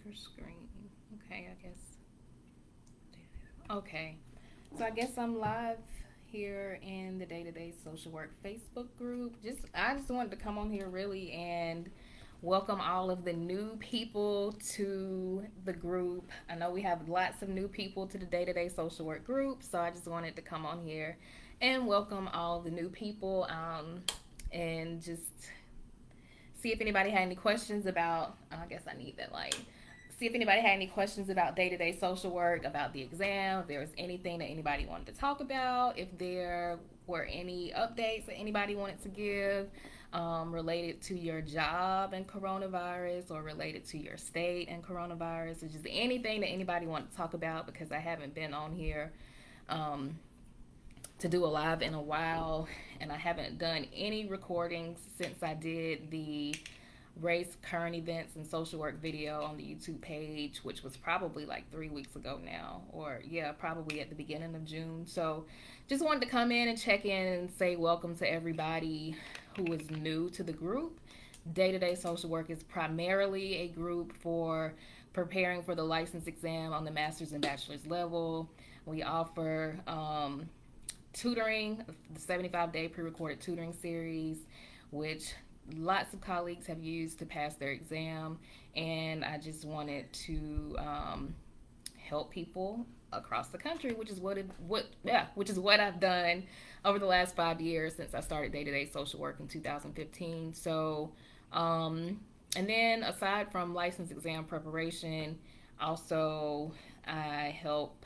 bigger screen. Okay, I guess. Okay. So I guess I'm live here in the Day to Day Social Work Facebook group. I just wanted to come on here really and welcome all of the new people to the group. I know we have lots of new people to the Day to Day Social Work group, so I just wanted to come on here and welcome all the new people and just see if anybody had any questions about. I guess I need that light. See if anybody had any questions about day to day social work, about the exam, if there was anything that anybody wanted to talk about, if there were any updates that anybody wanted to give related to your job and coronavirus or related to your state and coronavirus, or just anything that anybody wanted to talk about because I haven't been on here um, to do a live in a while, and I haven't done any recordings since I did the race, current events, and social work video on the YouTube page, which was probably like 3 weeks ago now, or yeah, probably at the beginning of June. So just wanted to come in and check in and say welcome to everybody who is new to the group. Day to Day Social Work is primarily a group for preparing for the license exam on the master's and bachelor's level. We offer tutoring, the 75-day pre-recorded tutoring series, which lots of colleagues have used to pass their exam, and I just wanted to help people across the country, which is what I've done over the last 5 years since I started day-to-day social work in 2015. So, and then aside from license exam preparation, also I help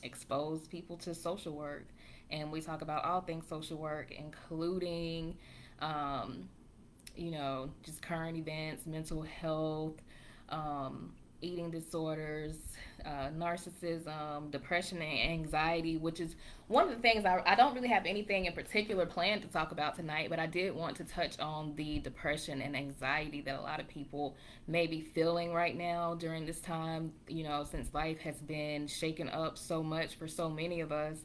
expose people to social work, and we talk about all things social work, including um, just current events, mental health, eating disorders, narcissism, depression, and anxiety, which is one of the things I don't really have anything in particular planned to talk about tonight, but I did want to touch on the depression and anxiety that a lot of people may be feeling right now during this time, since life has been shaken up so much for so many of us.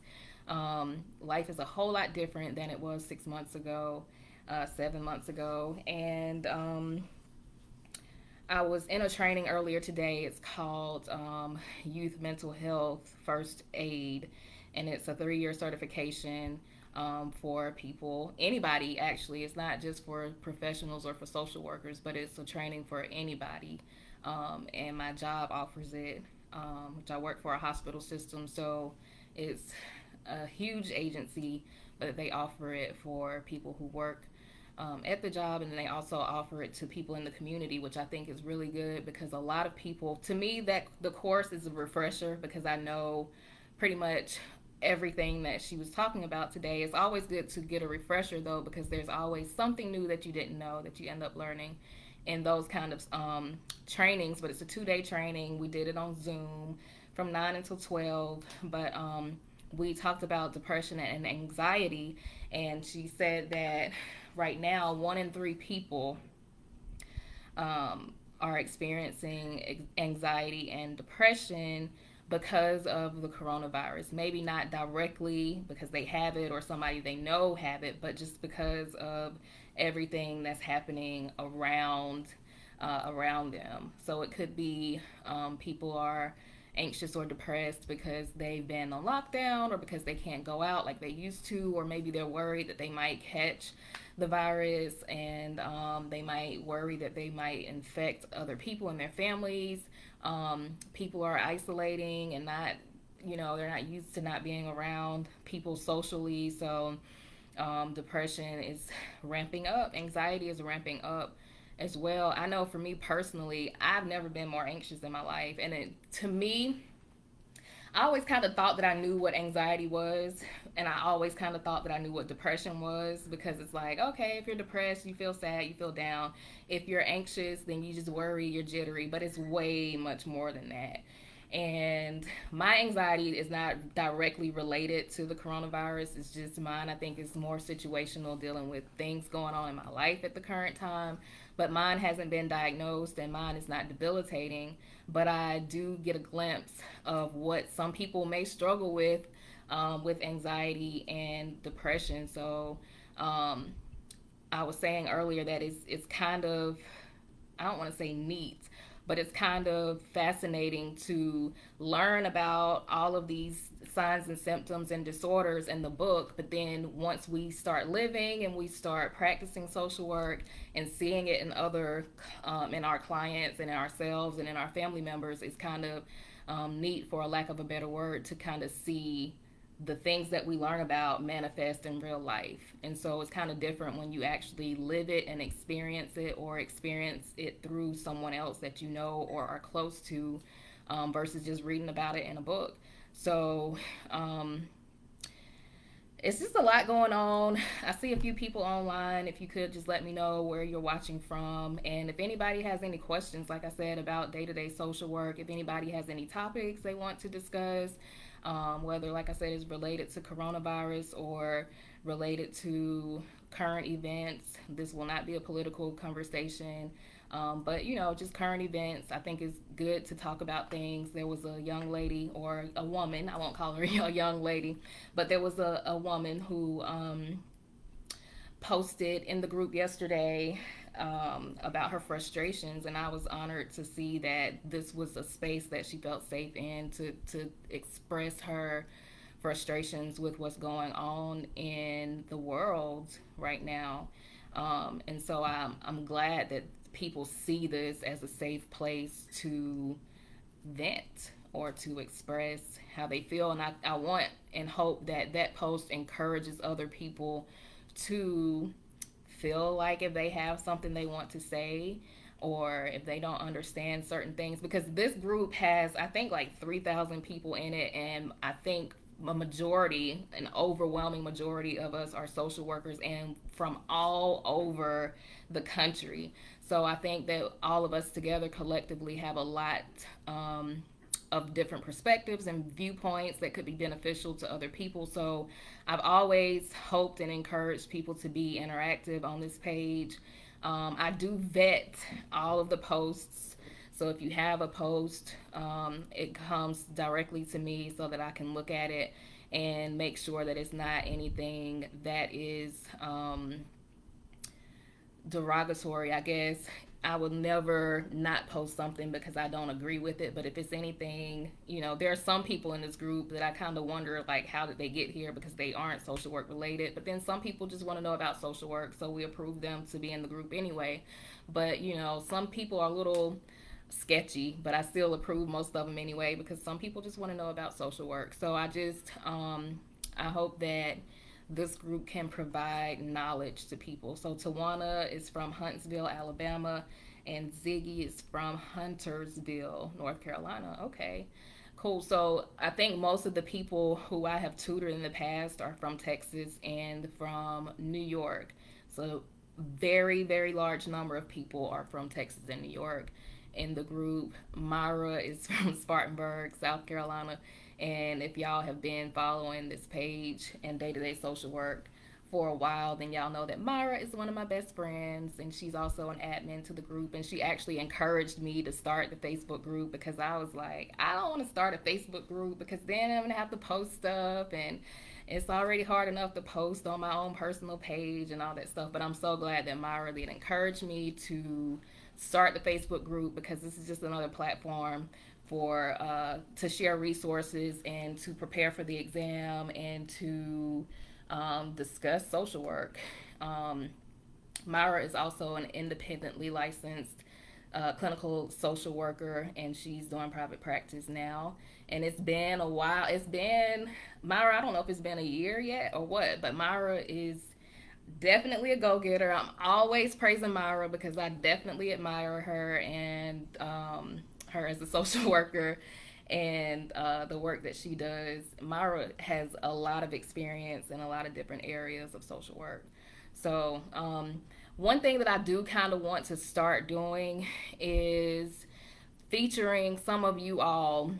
Life is a whole lot different than it was 6 months ago, 7 months ago. And I was in a training earlier today. It's called Youth Mental Health First Aid, and it's a 3-year certification for people, anybody actually. It's not just for professionals or for social workers, but it's a training for anybody. And my job offers it, which I work for a hospital system, so it's a huge agency, but they offer it for people who work at the job, and then they also offer it to people in the community, which I think is really good because a lot of people, to me, that the course is a refresher because I know pretty much everything that she was talking about today. It's always good to get a refresher though, because there's always something new that you didn't know that you end up learning in those kind of trainings. But it's a 2-day training. We did it on Zoom from 9 until 12, but we talked about depression and anxiety, and she said that right now 1 in 3 people are experiencing anxiety and depression because of the coronavirus. Maybe not directly because they have it or somebody they know have it, but just because of everything that's happening around them. So it could be people are anxious or depressed because they've been on lockdown or because they can't go out like they used to, or maybe they're worried that they might catch the virus, and they might worry that they might infect other people in their families. People are isolating and not, they're not used to not being around people socially. So depression is ramping up, anxiety is ramping up as well. I know for me personally, I've never been more anxious in my life. And to me, I always kind of thought that I knew what anxiety was, and I always kind of thought that I knew what depression was, because it's like, okay, if you're depressed, you feel sad, you feel down. If you're anxious, then you just worry, you're jittery, but it's way much more than that. And my anxiety is not directly related to the coronavirus. It's just mine. I think it's more situational, dealing with things going on in my life at the current time. But mine hasn't been diagnosed, and mine is not debilitating. But I do get a glimpse of what some people may struggle with anxiety and depression. So I was saying earlier that it's kind of, I don't want to say neat, but it's kind of fascinating to learn about all of these signs and symptoms and disorders in the book. But then once we start living and we start practicing social work and seeing it in other, in our clients and in ourselves and in our family members, it's kind of neat, for a lack of a better word, to kind of see the things that we learn about manifest in real life. And so it's kind of different when you actually live it and experience it, or experience it through someone else that you know or are close to, versus just reading about it in a book. So it's just a lot going on. I see a few people online. If you could just let me know where you're watching from. And if anybody has any questions, like I said, about day-to-day social work, if anybody has any topics they want to discuss, whether, like I said, is related to coronavirus or related to current events. This will not be a political conversation, but just current events. I think it's good to talk about things. There was a young lady, or a woman, I won't call her a young lady, but there was a woman who posted in the group yesterday about her frustrations, and I was honored to see that this was a space that she felt safe in to express her frustrations with what's going on in the world right now. And so I'm glad that people see this as a safe place to vent or to express how they feel. And I want and hope that that post encourages other people to feel like if they have something they want to say, or if they don't understand certain things, because this group has, I think, like 3,000 people in it, and I think a majority, an overwhelming majority of us are social workers, and from all over the country. So I think that all of us together collectively have a lot of different perspectives and viewpoints that could be beneficial to other people. So I've always hoped and encouraged people to be interactive on this page. I do vet all of the posts. So if you have a post, it comes directly to me so that I can look at it and make sure that it's not anything that is derogatory, I guess. I would never not post something because I don't agree with it. But if it's anything, there are some people in this group that I kind of wonder, like, how did they get here, because they aren't social work related. But then some people just want to know about social work, so we approve them to be in the group anyway. But, some people are a little sketchy, but I still approve most of them anyway, because some people just want to know about social work. So I just, I hope that this group can provide knowledge to people. So Tawana is from Huntsville, Alabama, and Ziggy is from Huntersville, North Carolina. Okay, cool. So I think most of the people who I have tutored in the past are from Texas and from New York. So very, very large number of people are from Texas and New York in the group. Myra is from Spartanburg, South Carolina. And if y'all have been following this page and day-to-day social work for a while, then y'all know that Myra is one of my best friends, and she's also an admin to the group. And she actually encouraged me to start the Facebook group, because I was like, I don't want to start a Facebook group because then I'm going to have to post stuff, and it's already hard enough to post on my own personal page and all that stuff. But I'm so glad that Myra did encourage me to start the Facebook group, because this is just another platform for to share resources and to prepare for the exam and to discuss social work. Myra is also an independently licensed clinical social worker, and she's doing private practice now. And it's been a while. Myra, I don't know if it's been a year yet or what, but Myra is definitely a go-getter. I'm always praising Myra because I definitely admire her and her as a social worker and the work that she does. Myra has a lot of experience in a lot of different areas of social work. So one thing that I do kind of want to start doing is featuring some of you all.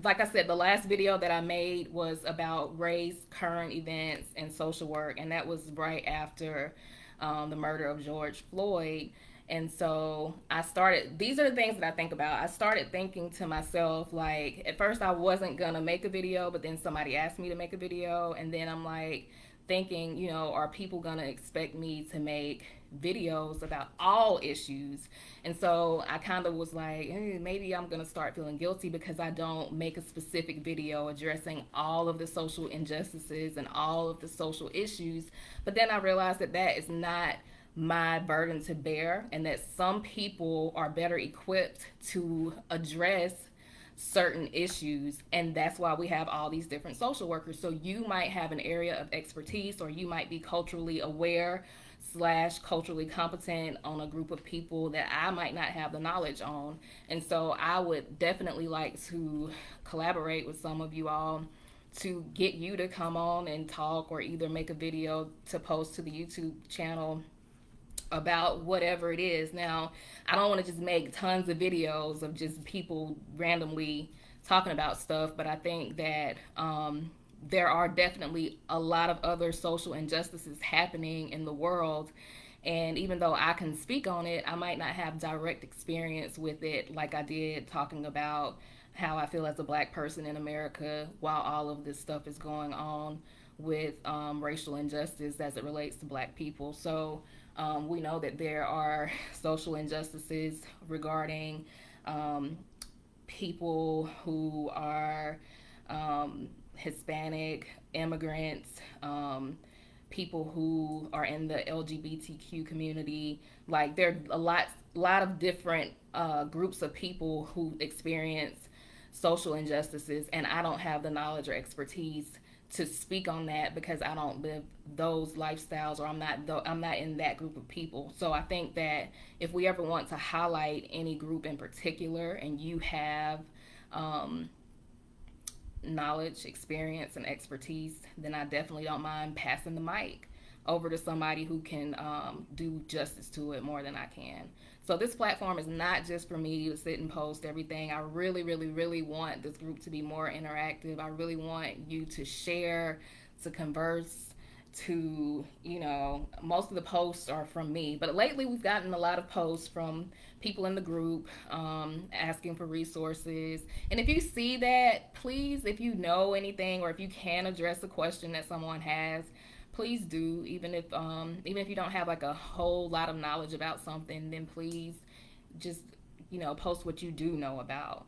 Like I said, the last video that I made was about race, current events, and social work, and that was right after the murder of George Floyd. And so these are the things that I think about. I started thinking to myself, like, at first I wasn't gonna make a video, but then somebody asked me to make a video, and then I'm like, thinking, are people going to expect me to make videos about all issues? And so I kind of was like, hey, maybe I'm going to start feeling guilty because I don't make a specific video addressing all of the social injustices and all of the social issues. But then I realized that that is not my burden to bear, and that some people are better equipped to address certain issues, and that's why we have all these different social workers. So you might have an area of expertise, or you might be culturally aware slash culturally competent on a group of people that I might not have the knowledge on. And so I would definitely like to collaborate with some of you all to get you to come on and talk, or either make a video to post to the YouTube channel about whatever it is. Now, I don't want to just make tons of videos of just people randomly talking about stuff, but I think that there are definitely a lot of other social injustices happening in the world. And even though I can speak on it, I might not have direct experience with it like I did talking about how I feel as a black person in America while all of this stuff is going on with racial injustice as it relates to black people. So we know that there are social injustices regarding people who are Hispanic, immigrants, people who are in the LGBTQ community. Like, there are a lot of different groups of people who experience social injustices, and I don't have the knowledge or expertise to speak on that because I don't live those lifestyles, or I'm not in that group of people. So I think that if we ever want to highlight any group in particular, and you have knowledge, experience, and expertise, then I definitely don't mind passing the mic over to somebody who can do justice to it more than I can. So this platform is not just for me to sit and post everything. I really, really, really want this group to be more interactive. I really want you to share, to converse, to, most of the posts are from me. But lately we've gotten a lot of posts from people in the group asking for resources. And if you see that, please, if you know anything, or if you can address a question that someone has, please do. Even if you don't have like a whole lot of knowledge about something, then please just post what you do know about.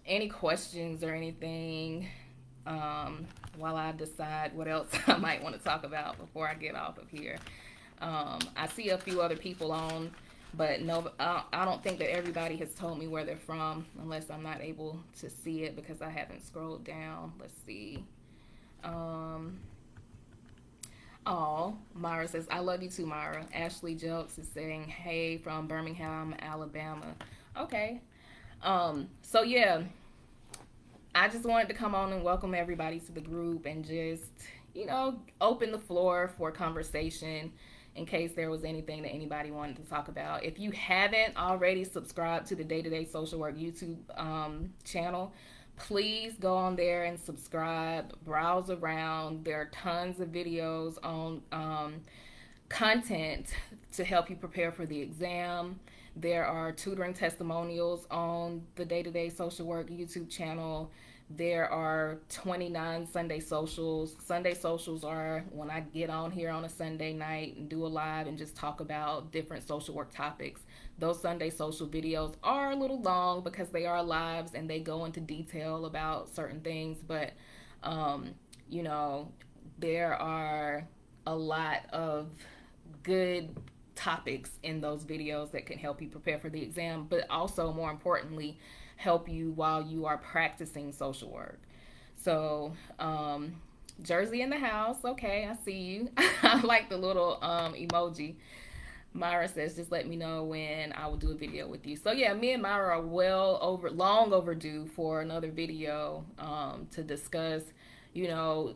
Any questions or anything while I decide what else I might want to talk about before I get off of here. I see a few other people on, but no, I don't think that everybody has told me where they're from, unless I'm not able to see it because I haven't scrolled down. Let's see. Myra says, I love you too, Myra. Ashley Jelks is saying, hey, from Birmingham, Alabama. Okay. So yeah, I just wanted to come on and welcome everybody to the group, and just, open the floor for conversation in case there was anything that anybody wanted to talk about. If you haven't already subscribed to the Day-to-Day Social Work YouTube channel, please go on there and subscribe, browse around. There are tons of videos on content to help you prepare for the exam. There are tutoring testimonials on the Day-to-Day Social Work YouTube channel. There are 29 Sunday socials. Sunday socials are when I get on here on a Sunday night and do a live and just talk about different social work topics. Those Sunday social videos are a little long because they are lives and they go into detail about certain things, but there are a lot of good topics in those videos that can help you prepare for the exam, but also, more importantly, help you while you are practicing social work. So Jersey in the house. Okay, I see you. I like the little emoji. Myra says, just let me know when I will do a video with you. So yeah, me and Myra are long overdue for another video to discuss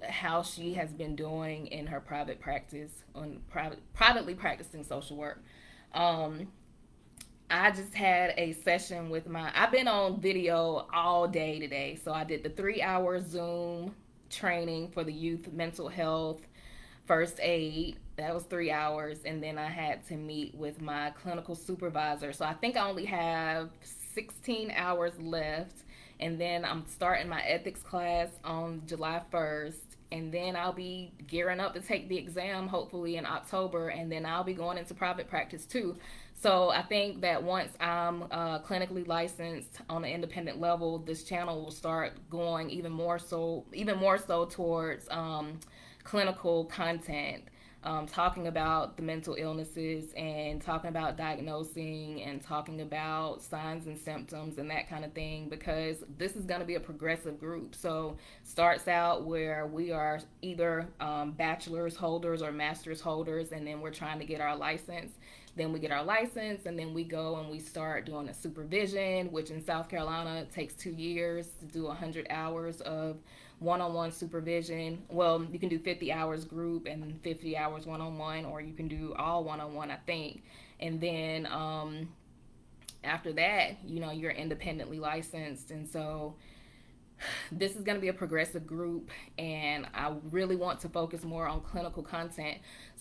how she has been doing in her private practice, on privately practicing social work. I just had a session with I've been on video all day today. So I did the 3-hour Zoom training for the youth mental health first aid. That was 3 hours. And then I had to meet with my clinical supervisor. So I think I only have 16 hours left. And then I'm starting my ethics class on July 1st. And then I'll be gearing up to take the exam hopefully in October. And then I'll be going into private practice too. So I think that once I'm clinically licensed on an independent level, this channel will start going even more so towards clinical content, talking about the mental illnesses and talking about diagnosing and talking about signs and symptoms and that kind of thing, because this is going to be a progressive group. So starts out where we are either bachelor's holders or master's holders, and then we're trying to get our license. Then we get our license, and then we go and we start doing a supervision, which in South Carolina takes 2 years to do 100 hours of one-on-one supervision. Well, you can do 50 hours group and 50 hours one-on-one, or you can do all one-on-one, I think. And then after that, you're independently licensed. And so this is going to be a progressive group, and I really want to focus more on clinical content.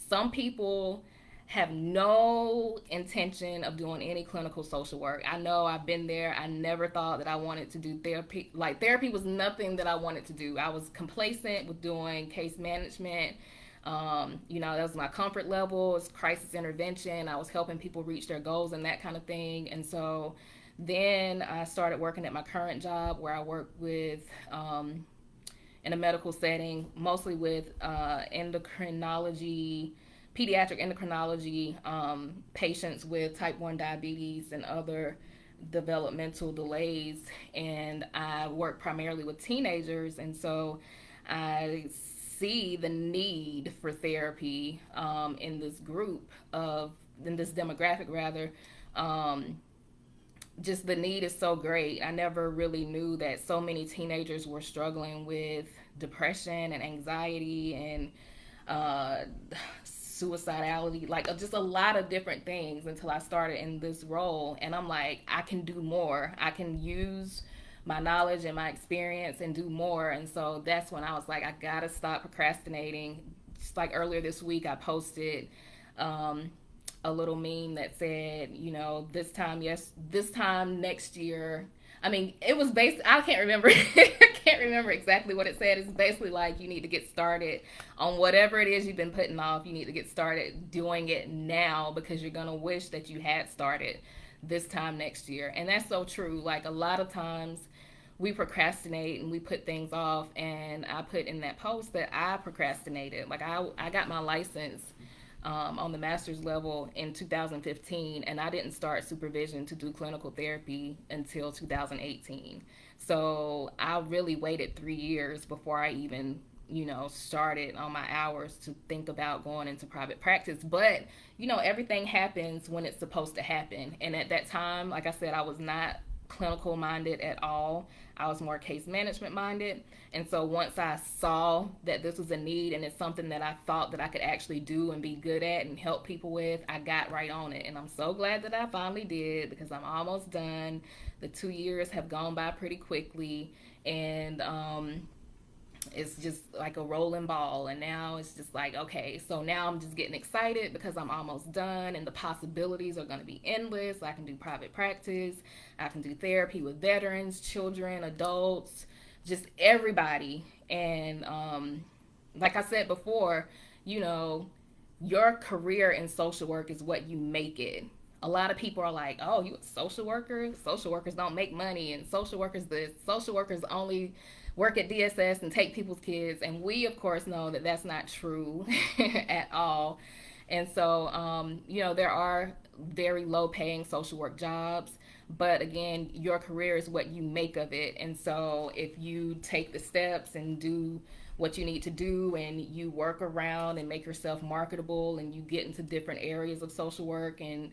Some people have no intention of doing any clinical social work. I know, I've been there. I never thought that I wanted to do therapy. Like, therapy was nothing that I wanted to do. I was complacent with doing case management. That was my comfort level. It's crisis intervention. I was helping people reach their goals and that kind of thing. And so then I started working at my current job, where I work with in a medical setting, mostly with endocrinology, pediatric endocrinology, patients with type 1 diabetes and other developmental delays. And I work primarily with teenagers. And so I see the need for therapy in this demographic rather. Just the need is so great. I never really knew that so many teenagers were struggling with depression and anxiety and suicidality, like just a lot of different things, until I started in this role. And I'm like, I can do more. I can use my knowledge and my experience and do more. And so that's when I was like, I gotta stop procrastinating. Just like earlier this week, I posted a little meme that said, this time next year. I mean, it was based. I can't remember. I can't remember exactly what it said. It's basically like, you need to get started on whatever it is you've been putting off. You need to get started doing it now, because you're gonna wish that you had started this time next year. And that's so true. Like, a lot of times we procrastinate and we put things off. And I put in that post that I procrastinated. Like, I got my license on the master's level in 2015, and I didn't start supervision to do clinical therapy until 2018. So I really waited 3 years before I even, started on my hours to think about going into private practice. But, everything happens when it's supposed to happen. And at that time, like I said, I was not clinical minded at all. I was more case management minded. And so once I saw that this was a need and it's something that I thought that I could actually do and be good at and help people with, I got right on it. And I'm so glad that I finally did, because I'm almost done. The 2 years have gone by pretty quickly. And it's just like a rolling ball. And now it's just like, okay, so now I'm just getting excited because I'm almost done, and the possibilities are going to be endless. I can do private practice, I can do therapy with veterans, children, adults, just everybody. And like I said before, your career in social work is what you make it. A lot of people are like, oh, you a social worker? Social workers don't make money, and social workers only work at DSS and take people's kids. And we, of course, know that that's not true at all. And so, there are very low paying social work jobs. But again, your career is what you make of it. And so if you take the steps and do what you need to do, and you work around and make yourself marketable, and you get into different areas of social work, and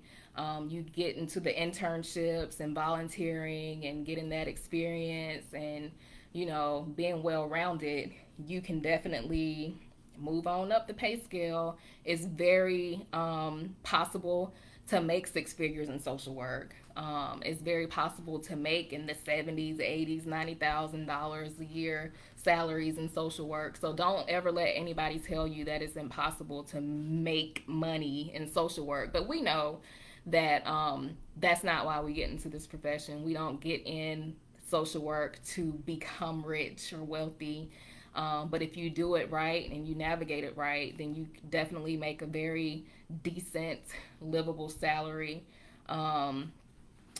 you get into the internships and volunteering and getting that experience, and being well-rounded, you can definitely move on up the pay scale. It's very possible to make six figures in social work. It's very possible to make in the 70s, 80s, $90,000 a year salaries in social work. So don't ever let anybody tell you that it's impossible to make money in social work. But we know that that's not why we get into this profession. We don't get in social work to become rich or wealthy. But if you do it right and you navigate it right, then you definitely make a very decent, livable salary. Um,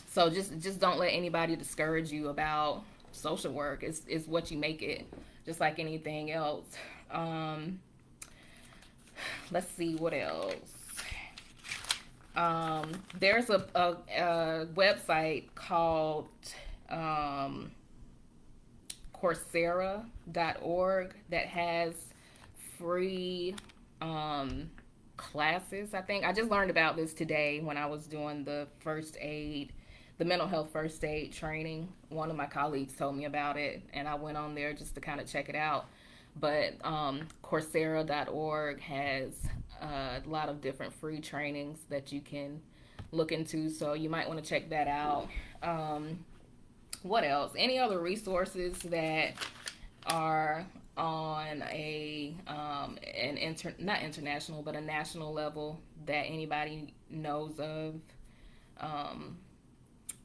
so just don't let anybody discourage you about social work. It's what you make it, just like anything else. Um, let's see what else. There's a website called um, Coursera.org that has free classes. I think I just learned about this today when I was doing the mental health first aid training. One of my colleagues told me about it, and I went on there just to kind of check it out. But Coursera.org has a lot of different free trainings that you can look into, so you might want to check that out. What else? Any other resources that are on not international but a national level that anybody knows of? Um,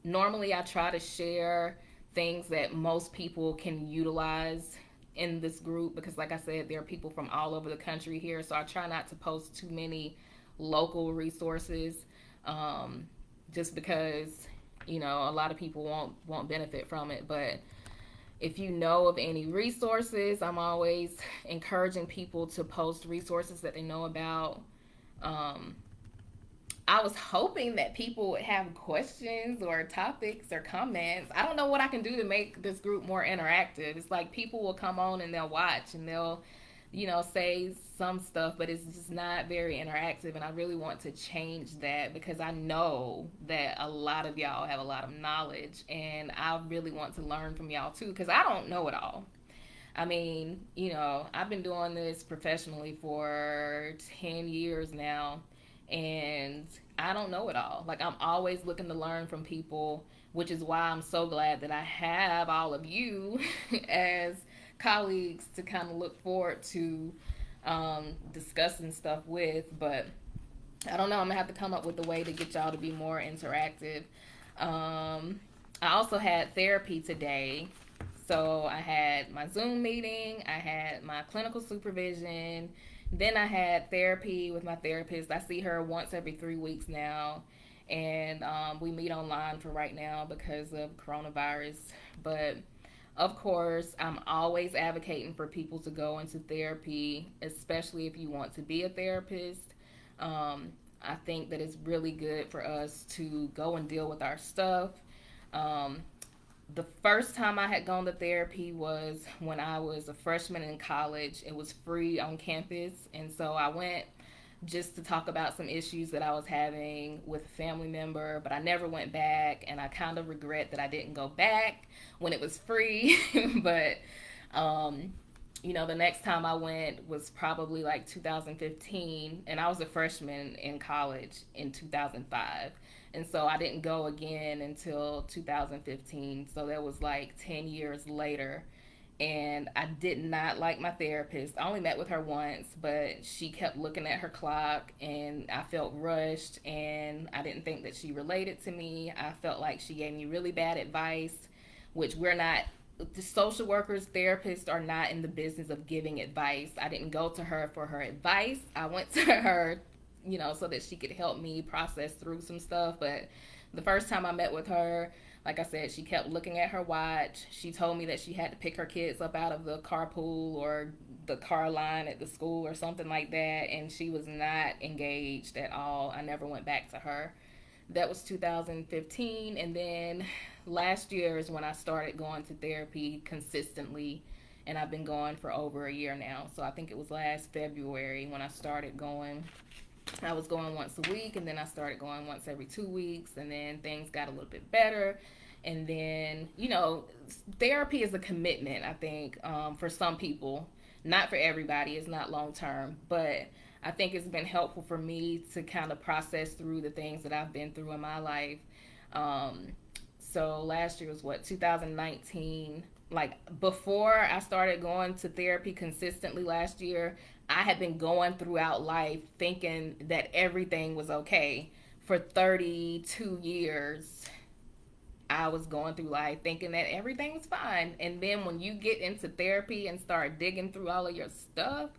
Normally, I try to share things that most people can utilize in this group because, like I said, there are people from all over the country here, so I try not to post too many local resources, just because a lot of people won't benefit from it. But if you know of any resources, I'm always encouraging people to post resources that they know about. Um, I was hoping that people would have questions or topics or comments. I don't know what I can do to make this group more interactive. It's like people will come on and they'll watch and they'll, say some stuff, but it's just not very interactive. And I really want to change that because I know that a lot of y'all have a lot of knowledge and I really want to learn from y'all too because I don't know it all. I mean, I've been doing this professionally for 10 years now, and I don't know it all. Like, I'm always looking to learn from people, which is why I'm so glad that I have all of you as colleagues to kind of look forward to discussing stuff with. But I don't know. I'm going to have to come up with a way to get y'all to be more interactive. I also had therapy today. So I had my Zoom meeting, I had my clinical supervision, then I had therapy with my therapist. I see her once every 3 weeks now, and we meet online for right now because of coronavirus. But of course, I'm always advocating for people to go into therapy, especially if you want to be a therapist. I think that it's really good for us to go and deal with our stuff. The first time I had gone to therapy was when I was a freshman in college. It was free on campus, and so I went just to talk about some issues that I was having with a family member, but I never went back, and I kind of regret that I didn't go back when it was free. But the next time I went was probably like 2015, and I was a freshman in college in 2005. And so I didn't go again until 2015. So that was like 10 years later. And I did not like my therapist. I only met with her once, but she kept looking at her clock and I felt rushed and I didn't think that she related to me. I felt like she gave me really bad advice, which the social workers, therapists are not in the business of giving advice. I didn't go to her for her advice. I went to her so that she could help me process through some stuff. But the first time I met with her, like I said, she kept looking at her watch. She told me that she had to pick her kids up out of the carpool or the car line at the school or something like that. And she was not engaged at all. I never went back to her. That was 2015. And then last year is when I started going to therapy consistently. And I've been going for over a year now. So I think it was last February when I started going. I was going once a week, and then I started going once every 2 weeks, and then things got a little bit better. And then, therapy is a commitment, I think, for some people. Not for everybody. It's not long term. But I think it's been helpful for me to kind of process through the things that I've been through in my life. So last year was 2019. Like, before I started going to therapy consistently last year, I had been going throughout life thinking that everything was okay for 32 years. I was going through life thinking that everything was fine. And then when you get into therapy and start digging through all of your stuff,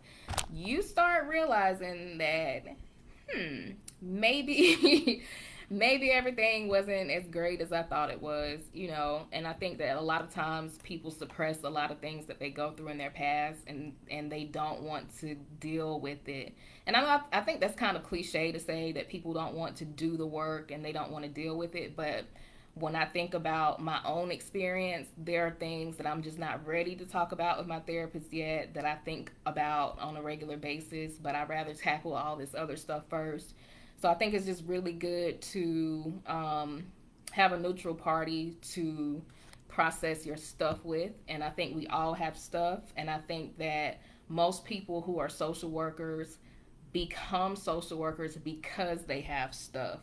you start realizing that, maybe maybe everything wasn't as great as I thought it was, And I think that a lot of times people suppress a lot of things that they go through in their past, and they don't want to deal with it. And I think that's kind of cliche to say that people don't want to do the work and they don't want to deal with it, but when I think about my own experience, there are things that I'm just not ready to talk about with my therapist yet that I think about on a regular basis, but I'd rather tackle all this other stuff first. So I think it's just really good to have a neutral party to process your stuff with. And I think we all have stuff. And I think that most people who are social workers become social workers because they have stuff.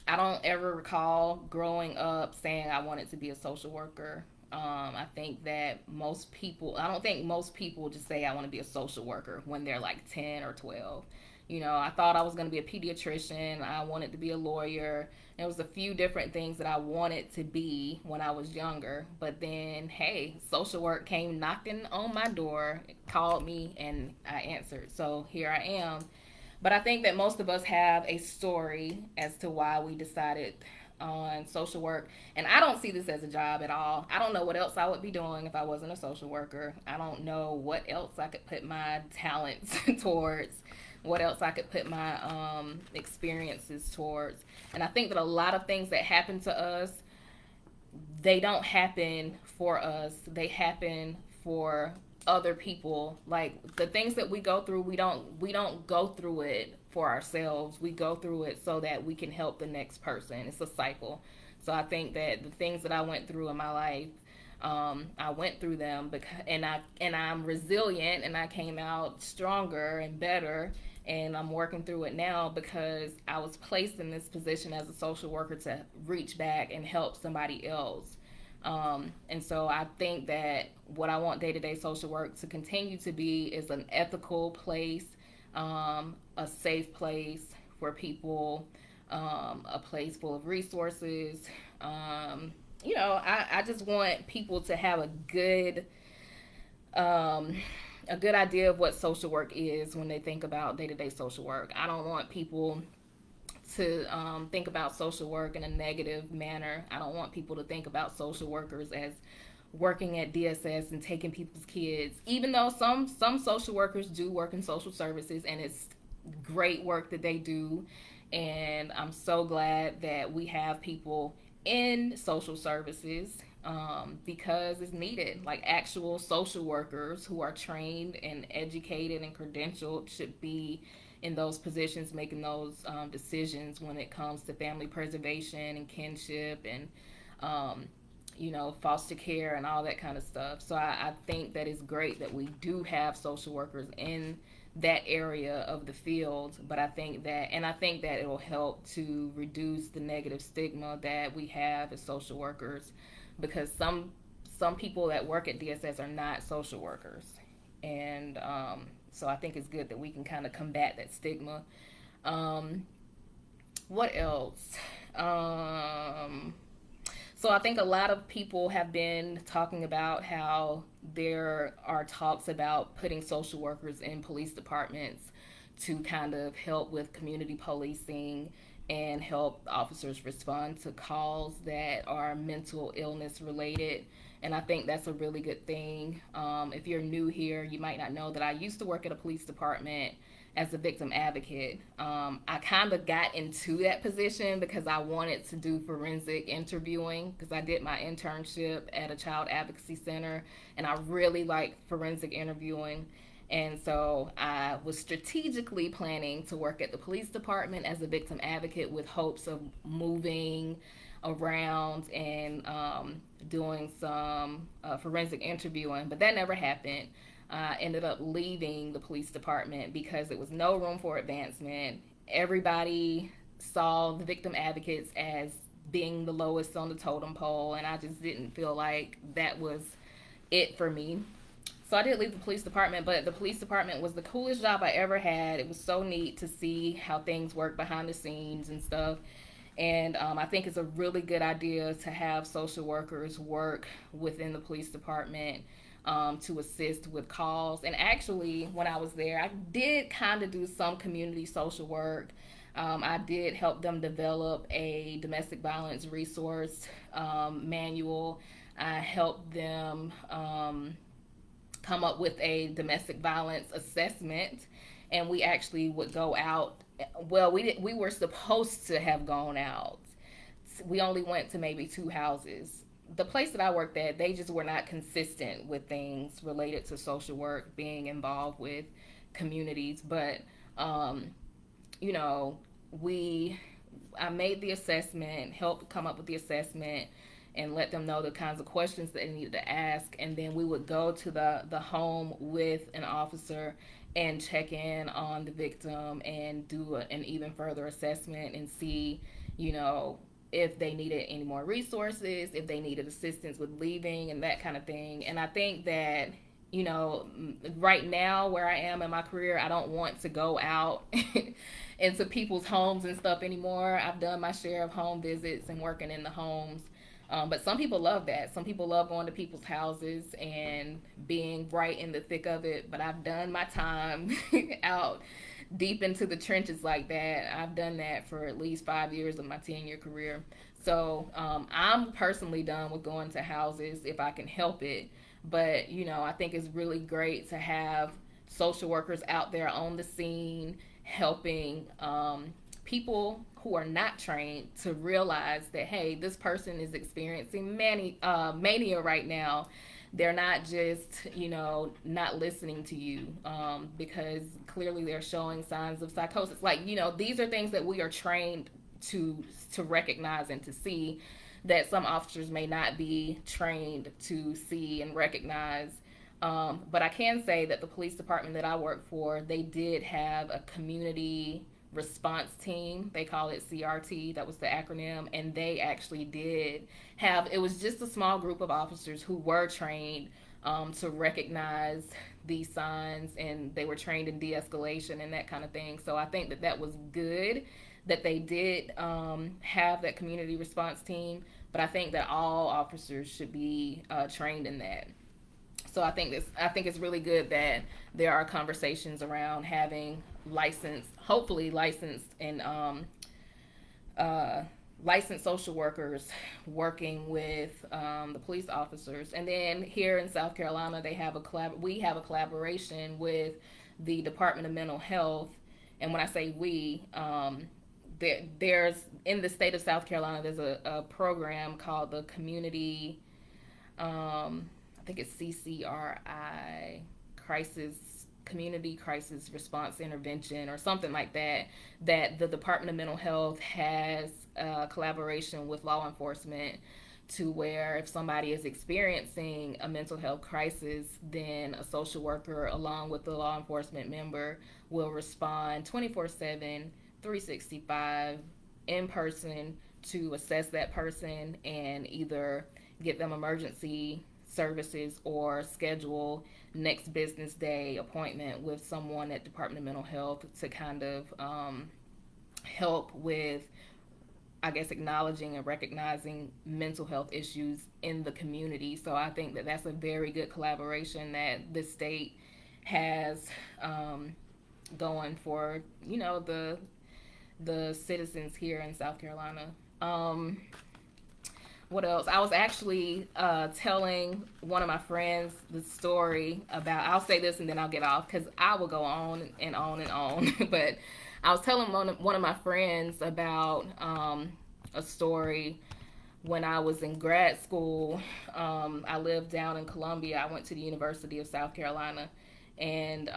I don't ever recall growing up saying I wanted to be a social worker. I think that I don't think most people just say I want to be a social worker when they're like 10 or 12. I thought I was going to be a pediatrician. I wanted to be a lawyer. There was a few different things that I wanted to be when I was younger. But then, hey, social work came knocking on my door, called me, and I answered. So here I am. But I think that most of us have a story as to why we decided on social work. And I don't see this as a job at all. I don't know what else I would be doing if I wasn't a social worker. I don't know what else I could put my talents towards, what else I could put my experiences towards. And I think that a lot of things that happen to us, they don't happen for us. They happen for other people. Like the things that we go through, we don't go through it for ourselves. We go through it so that we can help the next person. It's a cycle. So I think that the things that I went through in my life, I went through them and I'm resilient, and I came out stronger and better, and I'm working through it now because I was placed in this position as a social worker to reach back and help somebody else. And so I think that what I want day-to-day social work to continue to be is an ethical place, a safe place for people, a place full of resources. I just want people to have a good idea of what social work is when they think about day-to-day social work. I don't want people to think about social work in a negative manner. I don't want people to think about social workers as working at DSS and taking people's kids, even though some social workers do work in social services, and it's great work that they do. And I'm so glad that we have people in social services because it's needed. Like actual social workers who are trained and educated and credentialed should be in those positions making those decisions when it comes to family preservation and kinship and foster care and all that kind of stuff. So I think that it's great that we do have social workers in that area of the field, but I think that it'll help to reduce the negative stigma that we have as social workers, because some people that work at DSS are not social workers, and so I think it's good that we can kind of combat that stigma. What else? So I think a lot of people have been talking about how there are talks about putting social workers in police departments to kind of help with community policing and help officers respond to calls that are mental illness related. And I think that's a really good thing. If you're new here, you might not know that I used to work at a police department as a victim advocate. I kind of got into that position because I wanted to do forensic interviewing, because I did my internship at a child advocacy center and I really liked forensic interviewing. And so I was strategically planning to work at the police department as a victim advocate with hopes of moving around and doing some forensic interviewing, but that never happened. Ended up leaving the police department because there was no room for advancement. Everybody saw the victim advocates as being the lowest on the totem pole, and I just didn't feel like that was it for me. So I did leave the police department, but the police department was the coolest job I ever had. It was so neat to see how things work behind the scenes and stuff. And I think it's a really good idea to have social workers work within the police department to assist with calls. And actually, when I was there, I did kind of do some community social work. I did help them develop a domestic violence resource manual. I helped them come up with a domestic violence assessment, and we actually would go out. Well, we were supposed to have gone out. We only went to maybe two houses. The place that I worked at, they just were not consistent with things related to social work being involved with communities. But you know, we I made the assessment, helped come up with the assessment, and let them know the kinds of questions that they needed to ask. And then we would go to the home with an officer and check in on the victim and do an even further assessment and see, you know, if they needed any more resources, if they needed assistance with leaving and that kind of thing. And I think that, you know, right now where I am in my career, I don't want to go out into people's homes and stuff anymore. I've done my share of home visits and working in the homes. But some people love that. Some people love going to people's houses and being right in the thick of it. But I've done my time out deep into the trenches like that. I've done that for at least 5 years of my 10-year career. So I'm personally done with going to houses if I can help it. But, you know, I think it's really great to have social workers out there on the scene helping people who are not trained to realize that, hey, this person is experiencing mania right now. They're not just, you know, not listening to you because clearly they're showing signs of psychosis. Like, you know, these are things that we are trained to recognize and to see that some officers may not be trained to see and recognize. But I can say that the police department that I work for, they did have a community response team. They call it CRT. That was the acronym. And they actually did have, it was just a small group of officers who were trained to recognize these signs, and they were trained in de-escalation and that kind of thing. So I think that that was good that they did have that community response team, but I think that all officers should be trained in that. So I think it's really good that there are conversations around having hopefully licensed and licensed social workers working with the police officers. And then here in South Carolina, we have a collaboration with the Department of Mental Health. And when I say we, there's in the state of South Carolina, there's a program called the I think it's CCRI, Community Crisis Response Intervention or something like that, that the Department of Mental Health has a collaboration with law enforcement to where if somebody is experiencing a mental health crisis, then a social worker along with the law enforcement member will respond 24/7, 365 in person to assess that person and either get them emergency services or schedule next business day appointment with someone at Department of Mental Health to kind of help with, I guess, acknowledging and recognizing mental health issues in the community. So I think that that's a very good collaboration that the state has going for, you know, the citizens here in South Carolina. What else? I was actually telling one of my friends the story about, I'll say this and then I'll get off because I will go on and on and on. But I was telling one of my friends about a story when I was in grad school. I lived down in Columbia. I went to the University of South Carolina. And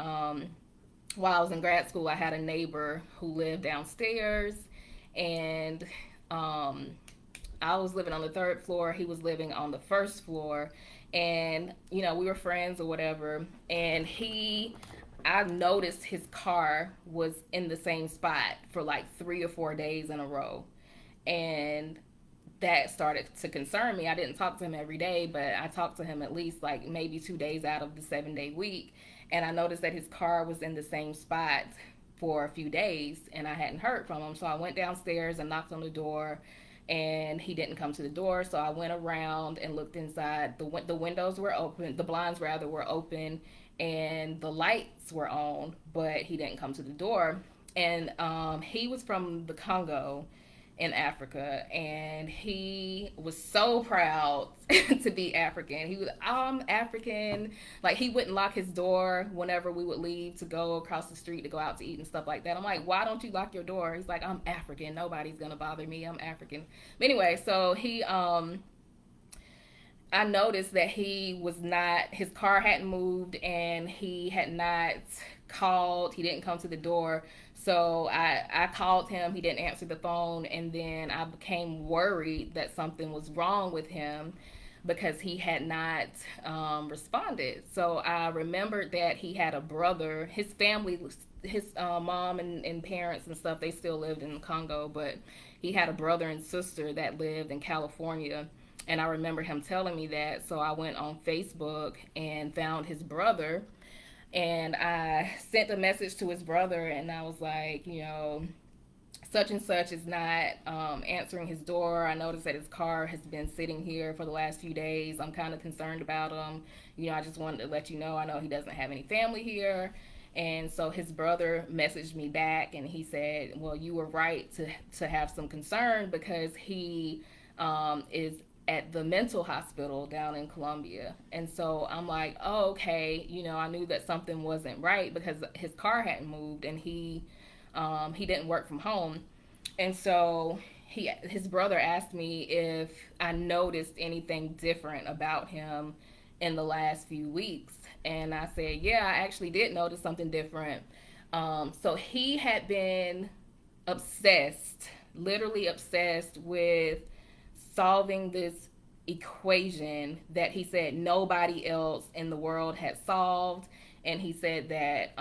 while I was in grad school, I had a neighbor who lived downstairs. And I was living on the third floor. He was living on the first floor. And, you know, we were friends or whatever. And I noticed his car was in the same spot for like 3 or 4 days in a row. And that started to concern me. I didn't talk to him every day, but I talked to him at least like maybe 2 days out of the 7-day week. And I noticed that his car was in the same spot for a few days, and I hadn't heard from him. So I went downstairs and knocked on the door, and he didn't come to the door. So I went around and looked inside. The windows were open, the blinds rather were open, and the lights were on, but he didn't come to the door. And he was from the Congo in Africa, and he was so proud to be African. He was, I'm African. Like, he wouldn't lock his door whenever we would leave to go across the street to go out to eat and stuff like that. I'm like, why don't you lock your door? He's like, I'm African. Nobody's gonna bother me. I'm African. But anyway, so I noticed that he was not, his car hadn't moved, and he had not called. He didn't come to the door. So I called him. He didn't answer the phone. And then I became worried that something was wrong with him because he had not responded. So I remembered that he had a brother. His family, his mom and parents and stuff, they still lived in Congo, but he had a brother and sister that lived in California. And I remember him telling me that. So I went on Facebook and found his brother. And I sent a message to his brother, and I was like, such and such is not answering his door. I noticed that his car has been sitting here for the last few days. I'm kind of concerned about him. I just wanted to let you know, I know he doesn't have any family here. And so his brother messaged me back, and he said, well, you were right to have some concern because he is at the mental hospital down in Colombia. And so I'm like, oh, okay. I knew that something wasn't right because his car hadn't moved, and he didn't work from home. And so his brother asked me if I noticed anything different about him in the last few weeks. And I said, yeah, I actually did notice something different. So he had been obsessed, literally obsessed with solving this equation that he said nobody else in the world had solved. And he said that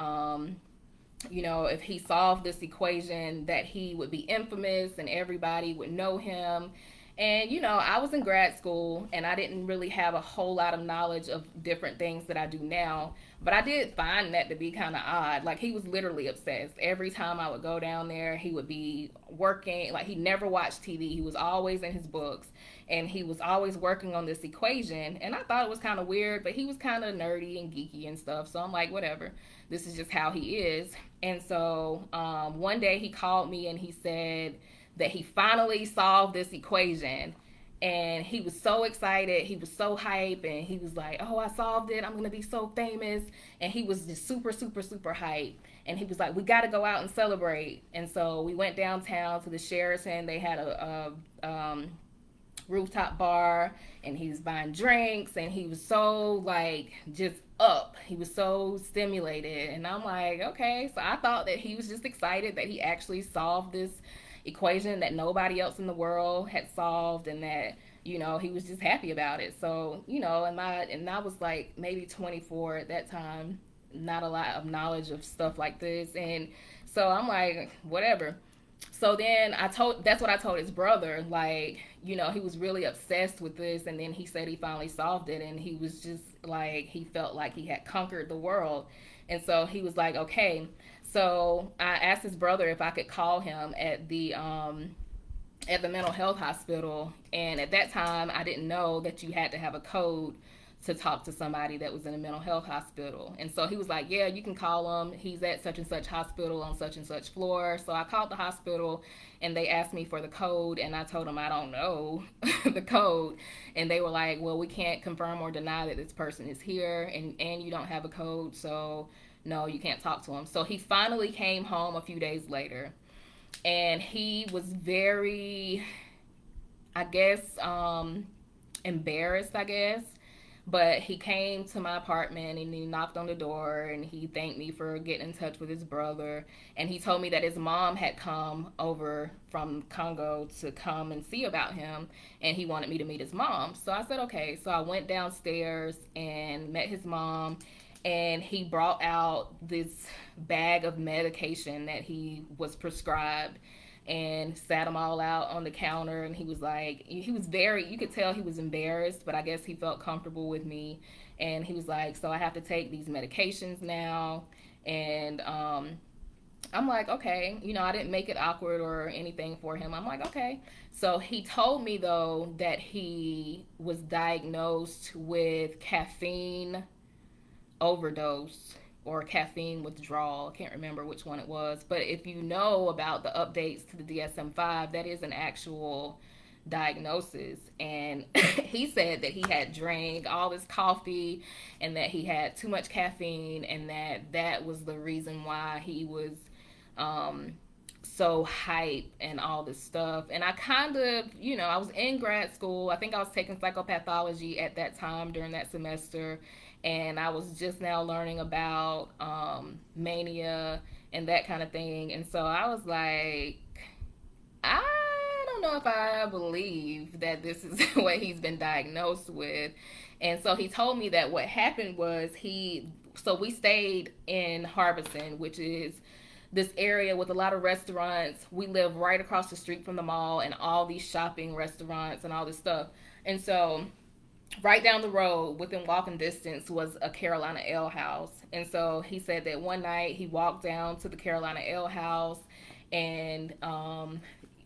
if he solved this equation, that he would be infamous and everybody would know him. And I was in grad school, and I didn't really have a whole lot of knowledge of different things that I do now, but I did find that to be kind of odd. Like, he was literally obsessed. Every time I would go down there, he would be working. Like, he never watched TV. He was always in his books, and he was always working on this equation. And I thought it was kind of weird, but he was kind of nerdy and geeky and stuff. So I'm like, whatever. This is just how he is. And so one day he called me, and he said that he finally solved this equation. And he was so excited. He was so hype. And he was like, oh, I solved it. I'm going to be so famous. And he was just super, super, super hype. And he was like, we got to go out and celebrate. And so we went downtown to the Sheraton. They had a rooftop bar. And he was buying drinks. And he was so, like, just up. He was so stimulated. And I'm like, okay. So I thought that he was just excited that he actually solved this equation that nobody else in the world had solved, and that he was just happy about it. So and I was like maybe 24 at that time, not a lot of knowledge of stuff like this. And so I'm like, whatever. So then that's what I told his brother, like, he was really obsessed with this. And then he said he finally solved it, and he was just like, he felt like he had conquered the world. And so he was like, okay. So I asked his brother if I could call him at the mental health hospital. And at that time, I didn't know that you had to have a code to talk to somebody that was in a mental health hospital. And so he was like, yeah, you can call him. He's at such and such hospital on such and such floor. So I called the hospital, and they asked me for the code, and I told them I don't know the code. And they were like, well, we can't confirm or deny that this person is here, and you don't have a code, so no, you can't talk to him. So he finally came home a few days later, and he was very, I guess, embarrassed, I guess. But he came to my apartment, and he knocked on the door, and he thanked me for getting in touch with his brother. And he told me that his mom had come over from Congo to come and see about him, and he wanted me to meet his mom. So I said, okay. So I went downstairs and met his mom, and he brought out this bag of medication that he was prescribed, and sat them all out on the counter. And he was like, you could tell he was embarrassed, but I guess he felt comfortable with me. And he was like, so I have to take these medications now. And I'm like, okay, I didn't make it awkward or anything for him. I'm like, okay. So he told me though that he was diagnosed with caffeine overdose or caffeine withdrawal. I can't remember which one it was. But if you know about the updates to the DSM-5, that is an actual diagnosis. And he said that he had drank all this coffee and that he had too much caffeine, and that was the reason why he was um, so hype and all this stuff. And I kind of, I was in grad school. I think I was taking psychopathology at that time during that semester. And I was just now learning about mania and that kind of thing. And so I was like, I don't know if I believe that this is what he's been diagnosed with. And so he told me that what happened was so we stayed in Harbison, which is this area with a lot of restaurants. We live right across the street from the mall and all these shopping restaurants and all this stuff. And so right down the road within walking distance was a Carolina Ale House. And so he said that one night he walked down to the Carolina Ale House, and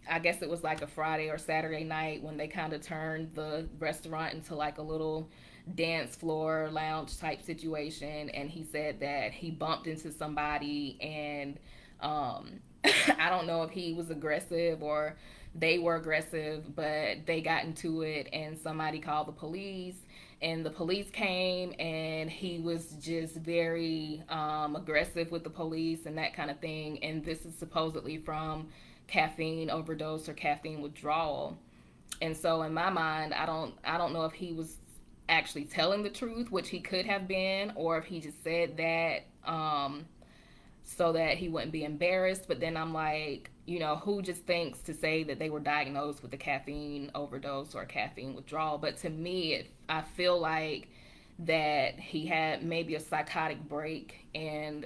I guess it was like a Friday or Saturday night when they kind of turned the restaurant into like a little dance floor lounge type situation. And he said that he bumped into somebody, and I don't know if he was aggressive or they were aggressive, but they got into it and somebody called the police. And the police came, and he was just very aggressive with the police and that kind of thing. And this is supposedly from caffeine overdose or caffeine withdrawal. And so in my mind, I don't know if he was actually telling the truth, which he could have been, or if he just said that so that he wouldn't be embarrassed. But then I'm like, who just thinks to say that they were diagnosed with a caffeine overdose or caffeine withdrawal? But to me, I feel like that he had maybe a psychotic break, and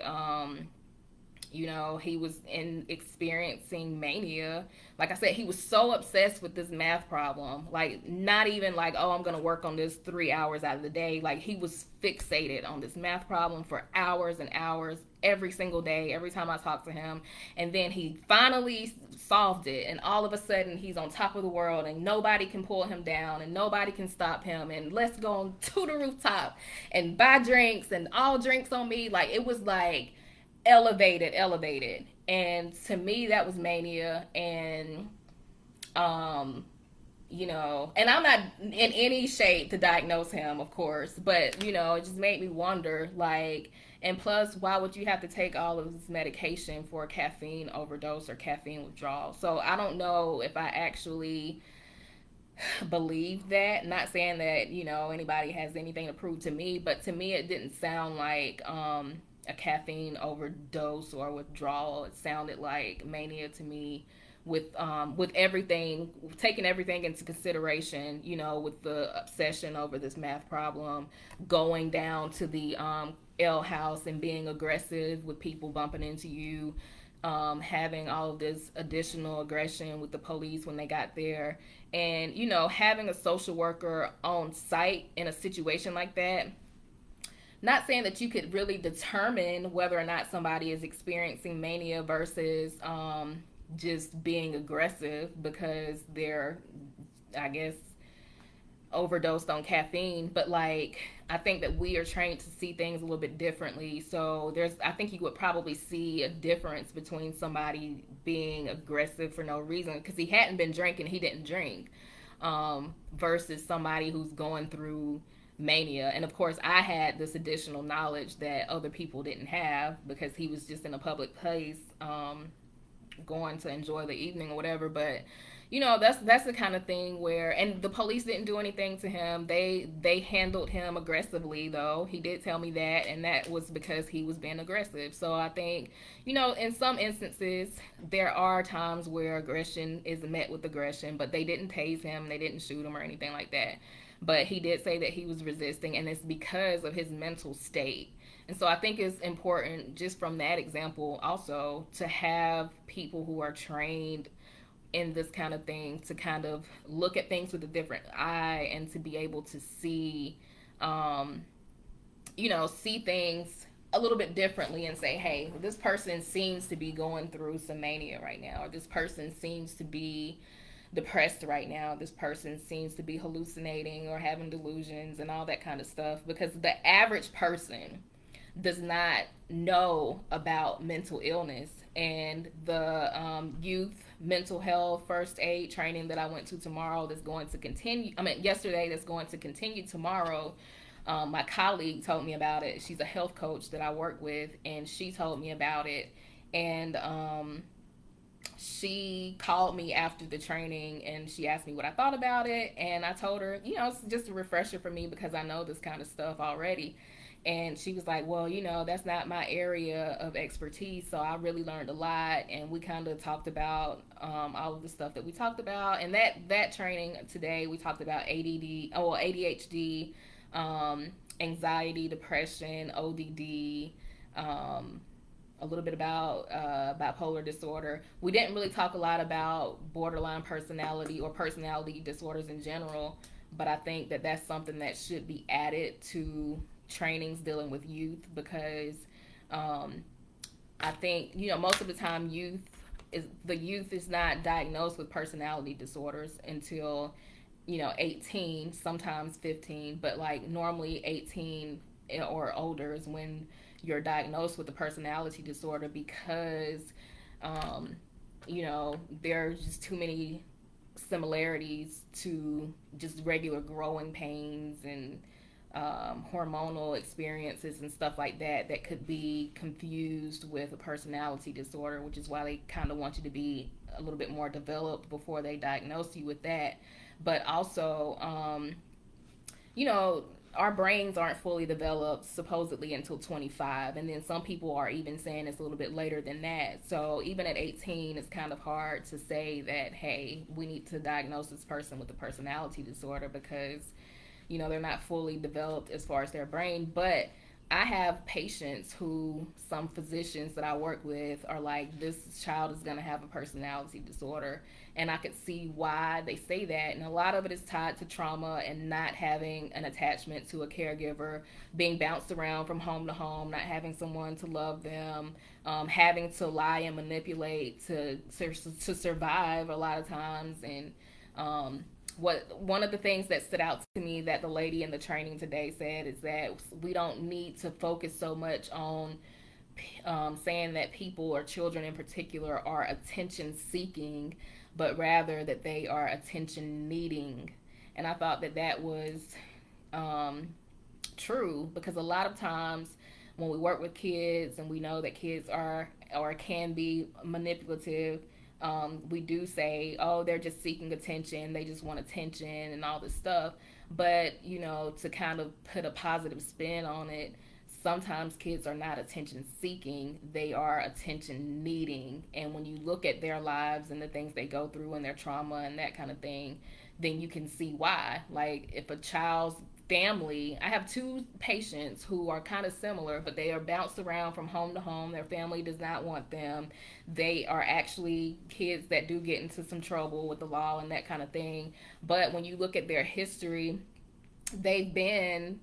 he was in experiencing mania. Like I said, he was so obsessed with this math problem, like not even like, oh, I'm gonna work on this 3 hours out of the day. Like he was fixated on this math problem for hours and hours every single day, every time I talked to him. And then he finally solved it, and all of a sudden he's on top of the world, and nobody can pull him down and nobody can stop him, and let's go on to the rooftop and buy drinks and all drinks on me. Like it was like elevated. And to me that was mania. And and I'm not in any shape to diagnose him, of course, but it just made me wonder, like, and plus, why would you have to take all of this medication for a caffeine overdose or caffeine withdrawal? So I don't know if I actually believe that. Not saying that anybody has anything to prove to me, but to me it didn't sound like a caffeine overdose or withdrawal. It sounded like mania to me, with everything, taking everything into consideration, with the obsession over this math problem, going down to the L house and being aggressive with people bumping into you, having all of this additional aggression with the police when they got there, and having a social worker on site in a situation like that. Not saying that you could really determine whether or not somebody is experiencing mania versus just being aggressive because they're, I guess, overdosed on caffeine. But like, I think that we are trained to see things a little bit differently. So I think you would probably see a difference between somebody being aggressive for no reason because he hadn't been drinking, he didn't drink, versus somebody who's going through mania. And of course I had this additional knowledge that other people didn't have because he was just in a public place, going to enjoy the evening or whatever. But that's the kind of thing where, and the police didn't do anything to him. They handled him aggressively, though. He did tell me that, and that was because he was being aggressive. So I think, in some instances there are times where aggression is met with aggression, but they didn't tase him, they didn't shoot him or anything like that. But he did say that he was resisting, and it's because of his mental state. And so I think it's important, just from that example, also to have people who are trained in this kind of thing to kind of look at things with a different eye and to be able to see, see things a little bit differently and say, hey, this person seems to be going through some mania right now, or this person seems to be depressed right now, this person seems to be hallucinating or having delusions and all that kind of stuff, because the average person does not know about mental illness. And the youth mental health first aid training that I went to tomorrow, that's going to continue, yesterday, that's going to continue tomorrow. My colleague told me about it. She's a health coach that I work with, and she told me about it. And she called me after the training and she asked me what I thought about it. And I told her, it's just a refresher for me because I know this kind of stuff already. And she was like, well, that's not my area of expertise. So I really learned a lot. And we kind of talked about all of the stuff that we talked about. And that training today, we talked about ADHD, anxiety, depression, ODD, a little bit about bipolar disorder. We didn't really talk a lot about borderline personality or personality disorders in general, but I think that that's something that should be added to trainings dealing with youth, because I think, most of the time the youth is not diagnosed with personality disorders until 18, sometimes 15, but like normally 18 or older is when you're diagnosed with a personality disorder, because there's just too many similarities to just regular growing pains and hormonal experiences and stuff like that could be confused with a personality disorder, which is why they kind of want you to be a little bit more developed before they diagnose you with that. But also, our brains aren't fully developed supposedly until 25, and then some people are even saying it's a little bit later than that. So even at 18, it's kind of hard to say that, hey, we need to diagnose this person with a personality disorder, because they're not fully developed as far as their brain. But I have patients who, some physicians that I work with are like, this child is going to have a personality disorder. And I could see why they say that. And a lot of it is tied to trauma and not having an attachment to a caregiver, being bounced around from home to home, not having someone to love them, having to lie and manipulate to survive a lot of times. And one of the things that stood out to me that the lady in the training today said is that we don't need to focus so much on saying that people, or children in particular, are attention seeking, but rather that they are attention needing. And I thought that was true, because a lot of times when we work with kids and we know that kids are or can be manipulative, we do say, oh, they're just seeking attention, they just want attention and all this stuff. But, to kind of put a positive spin on it, sometimes kids are not attention seeking, they are attention needing. And when you look at their lives and the things they go through and their trauma and that kind of thing, then you can see why. Like, if a child's family, I have two patients who are kind of similar, but they are bounced around from home to home. Their family does not want them. They are actually kids that do get into some trouble with the law and that kind of thing. But when you look at their history, they've been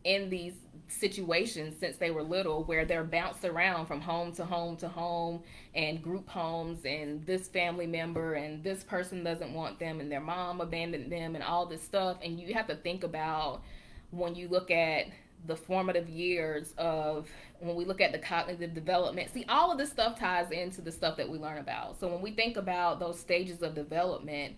in these situations since they were little, where they're bounced around from home to home to home, and group homes, and this family member and this person doesn't want them, and their mom abandoned them, and all this stuff. And you have to think about, when you look at the formative years of, when we look at the cognitive development, see, all of this stuff ties into the stuff that we learn about. So when we think about those stages of development,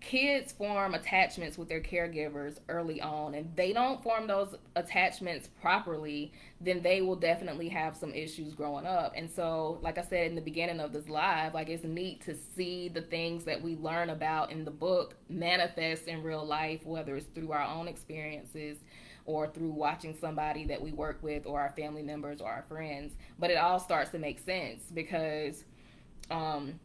kids form attachments with their caregivers early on, and they don't form those attachments properly, then they will definitely have some issues growing up. And so, like I said in the beginning of this live, like, it's neat to see the things that we learn about in the book manifest in real life, whether it's through our own experiences or through watching somebody that we work with, or our family members, or our friends. But it all starts to make sense, because some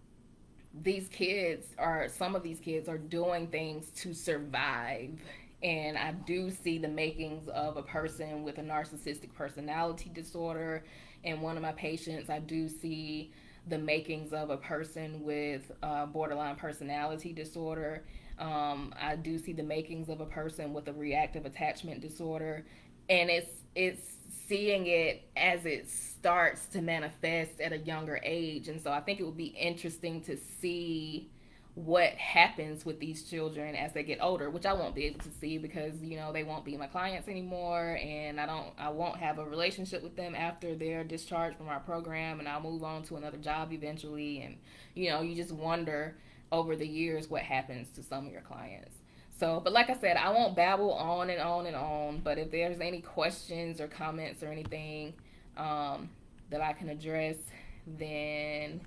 of these kids are doing things to survive. And I do see the makings of a person with a narcissistic personality disorder. And one of my patients, I do see the makings of a person with borderline personality disorder. I do see the makings of a person with a reactive attachment disorder. And it's seeing it as it starts to manifest at a younger age. And so I think it would be interesting to see what happens with these children as they get older, which I won't be able to see because, you know, they won't be my clients anymore, and I won't have a relationship with them after they're discharged from our program, and I'll move on to another job eventually. And you know, you just wonder over the years what happens to some of your clients. So, but like I said, I won't babble on and on and on. But if there's any questions or comments or anything that I can address, then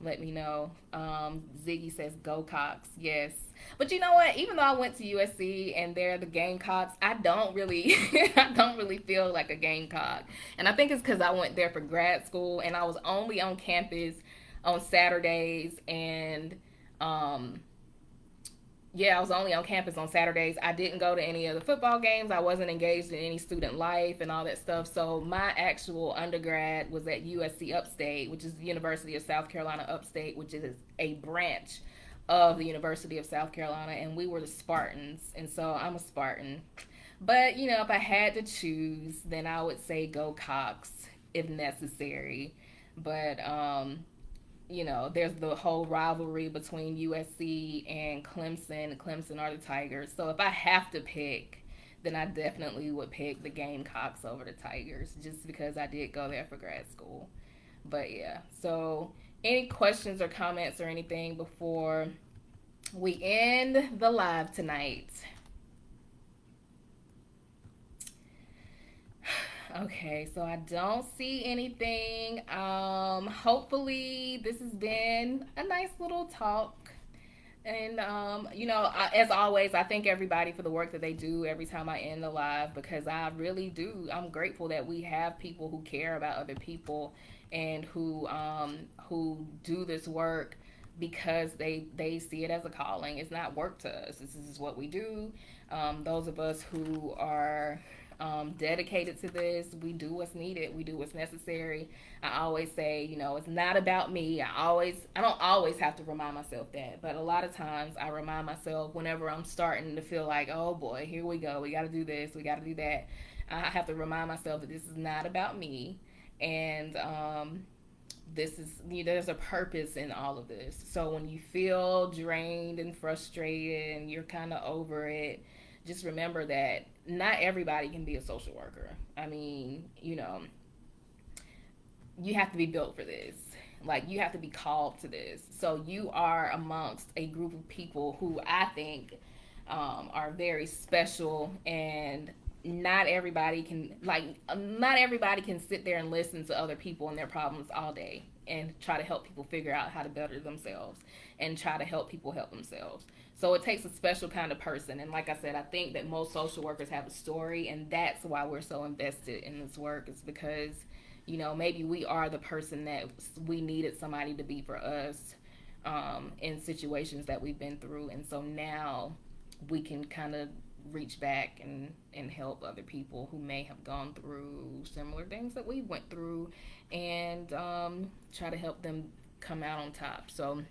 let me know. Ziggy says, "Go Cox." Yes, but you know what? Even though I went to USC and they're the Gamecocks, I don't really, I don't really feel like a Gamecock. And I think it's because I went there for grad school and I was only on campus on Saturdays and um, yeah, I was only on campus on Saturdays. I didn't go to any of the football games. I wasn't engaged in any student life and all that stuff. So my actual undergrad was at USC Upstate, which is the University of South Carolina Upstate, which is a branch of the University of South Carolina, and we were the Spartans. And so I'm a Spartan. But, you know, if I had to choose, then I would say go Cox if necessary. But you know, there's the whole rivalry between USC and Clemson. Clemson are the Tigers. So if I have to pick, then I definitely would pick the Gamecocks over the Tigers just because I did go there for grad school. But yeah, so any questions or comments or anything before we end the live tonight? Okay, so I don't see anything. Hopefully this has been a nice little talk. And, you know, as always, I thank everybody for the work that they do every time I end the live because I really do. I'm grateful that we have people who care about other people and who do this work because they see it as a calling. It's not work to us. This is what we do. Those of us who are dedicated to this, we do what's needed, we do what's necessary. I always say, you know, it's not about me. I don't always have to remind myself that, but a lot of times I remind myself whenever I'm starting to feel like, oh boy, here we go, we got to do this, we got to do that. I have to remind myself that this is not about me, and this is, you know, there's a purpose in all of this. So when you feel drained and frustrated and you're kind of over it, just remember that not everybody can be a social worker. I mean, you know, you have to be built for this. Like, you have to be called to this. So you are amongst a group of people who I think are very special, and not everybody can sit there and listen to other people and their problems all day and try to help people figure out how to better themselves and try to help people help themselves. So it takes a special kind of person. And like I said, I think that most social workers have a story, and that's why we're so invested in this work. It's because, you know, maybe we are the person that we needed somebody to be for us in situations that we've been through. And so now we can kind of reach back and help other people who may have gone through similar things that we went through, and try to help them come out on top. So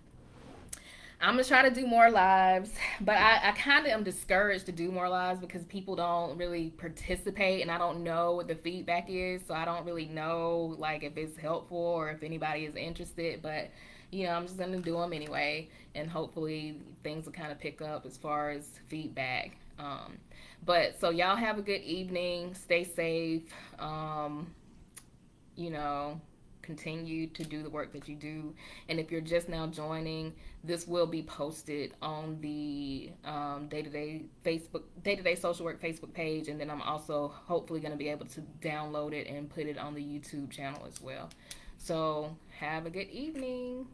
I'm gonna try to do more lives, but I kind of am discouraged to do more lives because people don't really participate, and I don't know what the feedback is, so I don't really know like if it's helpful or if anybody is interested. But you know, I'm just gonna do them anyway, and hopefully things will kind of pick up as far as feedback. But so y'all have a good evening. Stay safe. You know, continue to do the work that you do. And if you're just now joining, this will be posted on the day-to-day social work Facebook page, and then I'm also hopefully going to be able to download it and put it on the YouTube channel as well. So have a good evening.